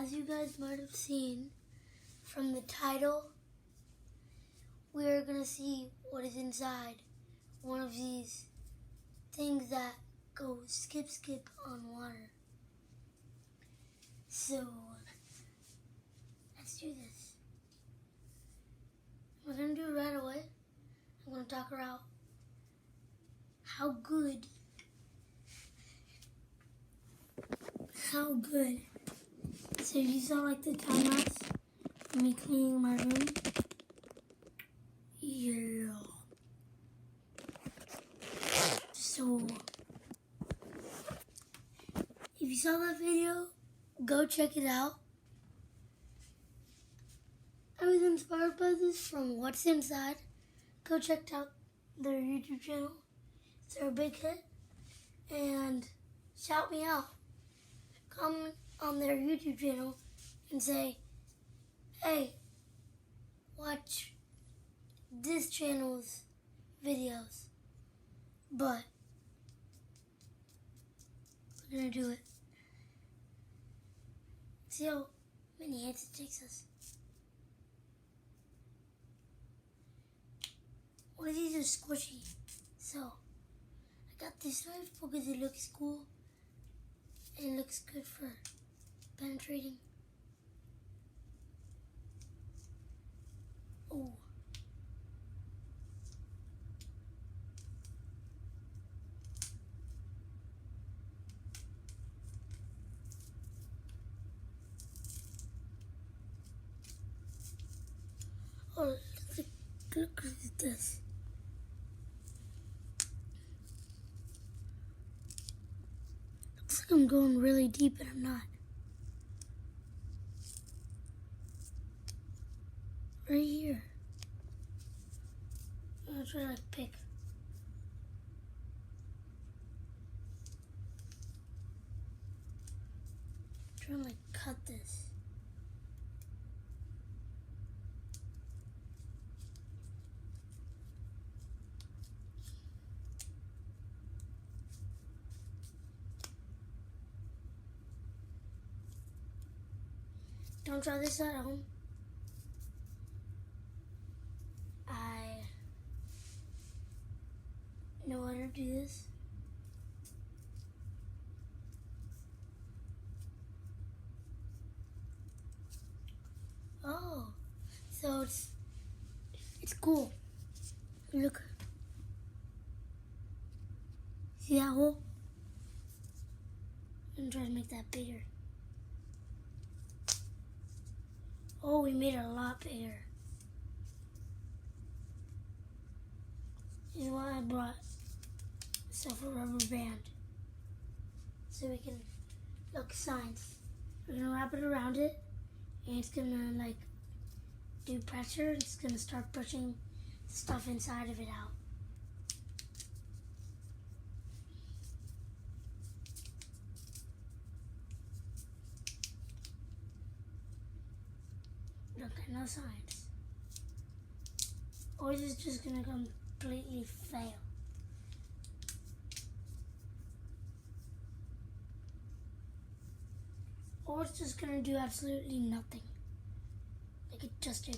as you guys might have seen from the title, we're going to see what is inside one of these things that go skip on water. So, let's do this. We're going to do it right away. I'm going to talk about how good. So you saw like the time lapse of me cleaning my room? Yeah. So, if you saw that video, go check it out. I was inspired by this from What's Inside. Go check out their YouTube channel. It's their big hit. And shout me out. Comment on their YouTube channel and say, hey, watch this channel's videos. But we're going to do it. See how many hits it takes us. One of these are squishy. So, I got this knife because it looks cool. And it looks good for penetrating. Oh. Oh, look at this. Looks like I'm going really deep, but I'm not. Right here. I'll try to like pick. Try to like cut this. Don't try this at home. I know how to do this. Oh, so it's cool. Look. See that hole? I'm trying to make that bigger. Oh, we made it a lot bigger. You know what? I brought myself a rubber band so we can look science. We're gonna wrap it around it, and it's gonna like do pressure. It's gonna start pushing stuff inside of it out. Okay, no science. Or is it just gonna completely fail? Or it's just gonna do absolutely nothing. Like it just did.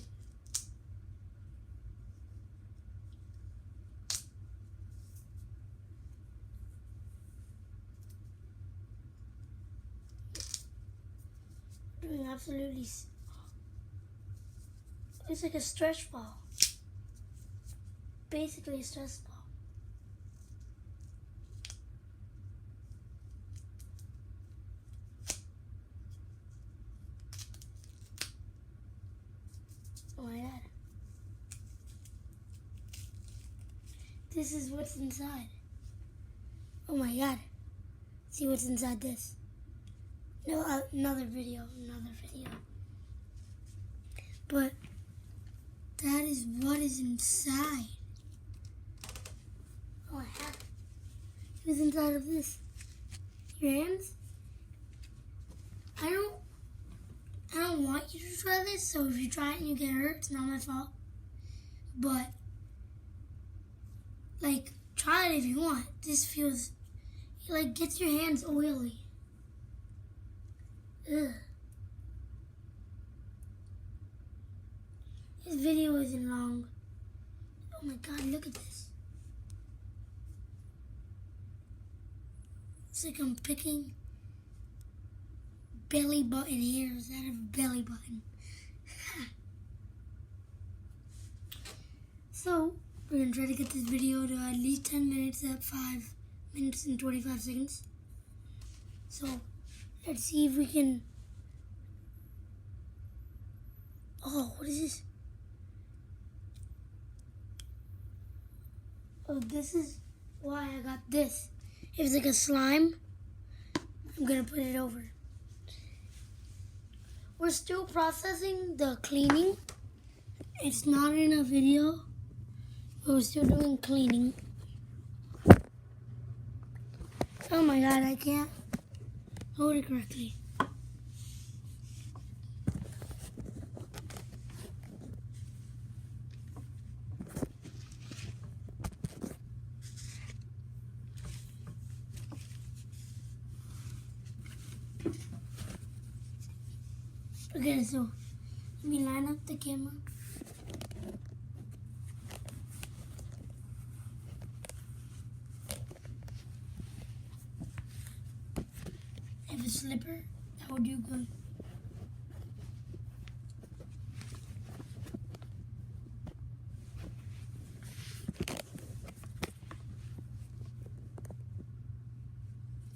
Doing absolutely. It's like a stretch ball. Basically a stress ball. Oh my god. This is what's inside. Oh my god. See what's inside this. No, another video. But that is what is inside. Oh my god. Who's inside of this? Your hands? I don't want you to try this, so if you try it and you get hurt, it's not my fault. But, like, try it if you want. This feels, it, like, gets your hands oily. Ugh. This video isn't long. Oh my god, look at this. It's like I'm picking belly button hairs out of a belly button. So, we're going to try to get this video to at least 10 minutes at 5 minutes and 25 seconds. So, let's see if we can... Oh, what is this? Oh, this is why I got this. If it's like a slime, I'm going to put it over. We're still processing the cleaning. It's not in a video. We're still doing cleaning. Oh my god, I can't hold it correctly. Okay, so let me line up the camera. If a slipper, that would do good.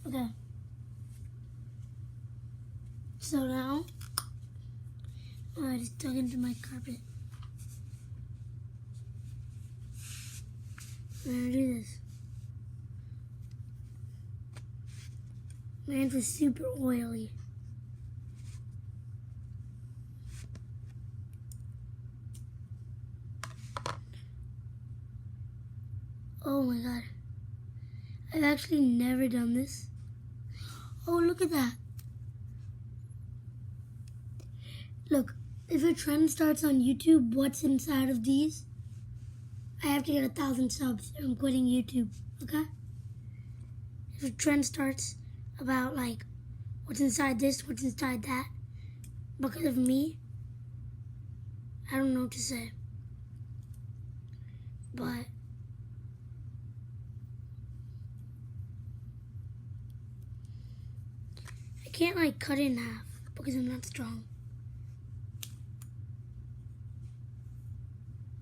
Okay. So now, it's dug into my carpet. I'm gonna do this. My hands are super oily. Oh my god. I've actually never done this. Oh, look at that. Look, if a trend starts on YouTube, what's inside of these? I have to get 1,000 subs. I'm quitting YouTube, okay? If a trend starts about like what's inside this, what's inside that, because of me, I don't know what to say. But I can't like cut it in half because I'm not strong.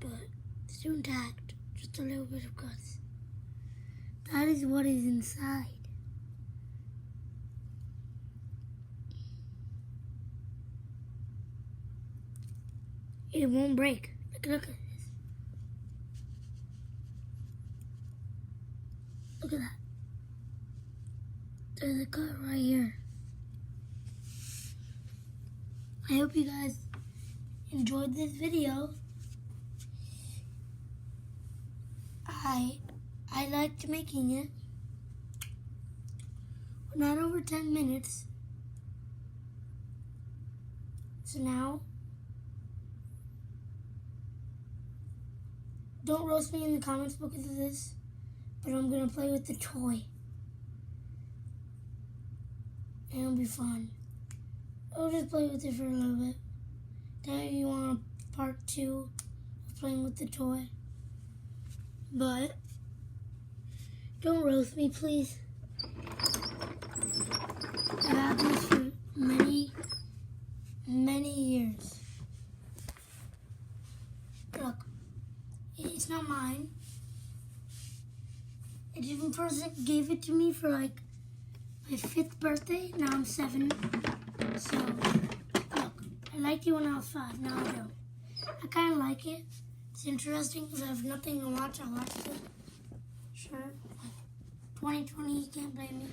But it's still intact, just a little bit of guts. That is what is inside. It won't break. Look at this. Look at that. There's a cut right here. I hope you guys enjoyed this video. I liked making it. We're not over 10 minutes. So now, don't roast me in the comments because of this, but I'm going to play with the toy. And it'll be fun. I'll just play with it for a little bit. Then if you want a part 2 of playing with the toy. But don't roast me, please. I've had this for many, many years. Look, it's not mine. A different person gave it to me for like my 5th birthday. Now I'm 7. So, look, I liked it when I was 5. Now I don't. I kind of like it. It's interesting because I have nothing to watch. I watched it. Sure. 2020, you can't blame me.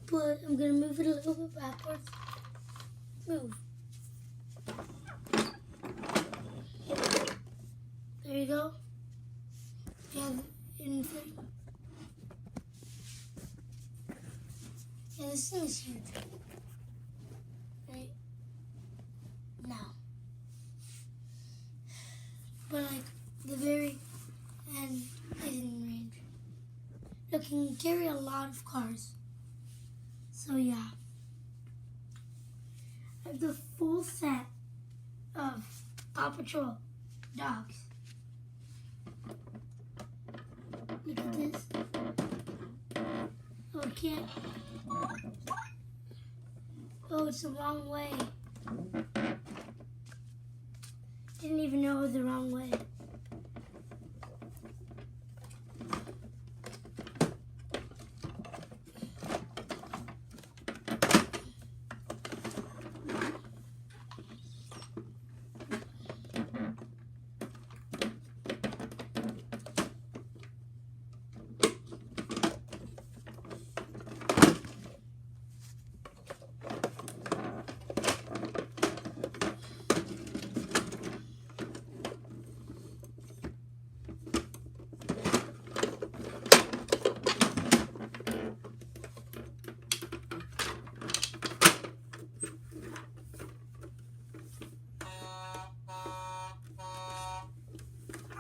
But I'm going to move it a little bit backwards. Move. There you go. You have anything. Yeah, this thing is huge. Right? Now. But like, the very end is in range. Look, you can carry a lot of cars. So yeah. I have the full set of Paw Patrol dogs. Look at this. Oh, I can't. Oh, it's the wrong way. Didn't even know it was the wrong way.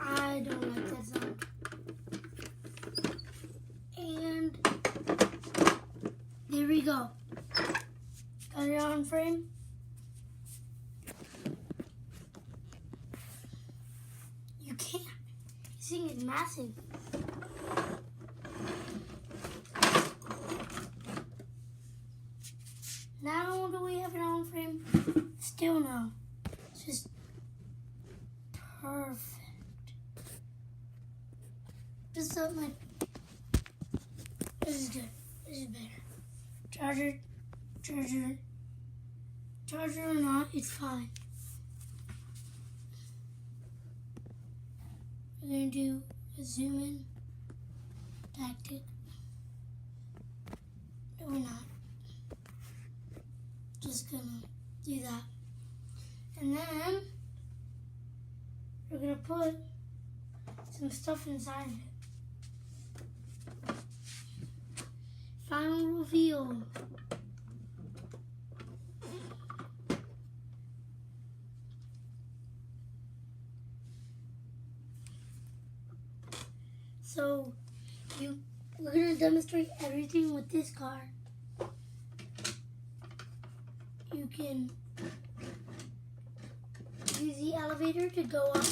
I don't like that sound. And there we go. Got it on frame. You can't. This thing is massive. Now do we have it on frame? Still no. It's just perfect. Just something like this is good. This is better. Charger or not, it's fine. We're gonna do a zoom in tactic. No, we're not. Just gonna do that. And then we're gonna put some stuff inside of it. Final reveal. So we're gonna demonstrate everything with this car. You can use the elevator to go up.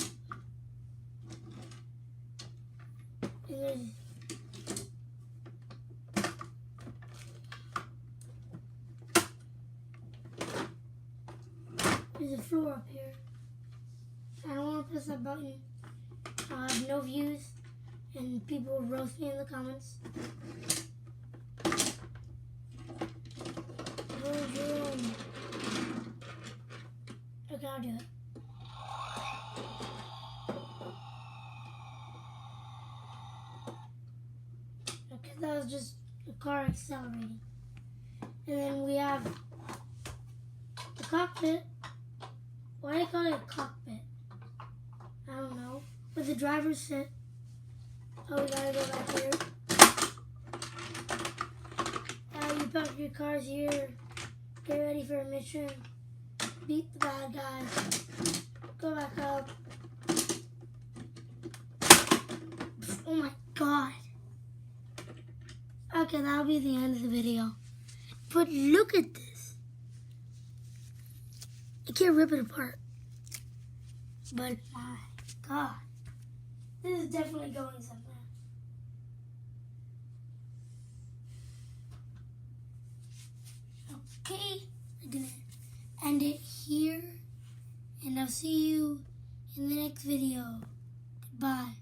And there's a floor up here. I don't want to press that button. I'll have no views and people will roast me in the comments. Okay, I'll do it. Okay, that was just a car accelerating. And then we have the cockpit. Why do I call it a cockpit? I don't know. Where the driver's sit. Oh, we gotta go back here. You park your cars here. Get ready for a mission. Beat the bad guys. Go back up. Oh my god. Okay, that'll be the end of the video. But look at this. I can't rip it apart. But my god. This is definitely going somewhere. Okay, I'm gonna end it here, and I'll see you in the next video. Goodbye.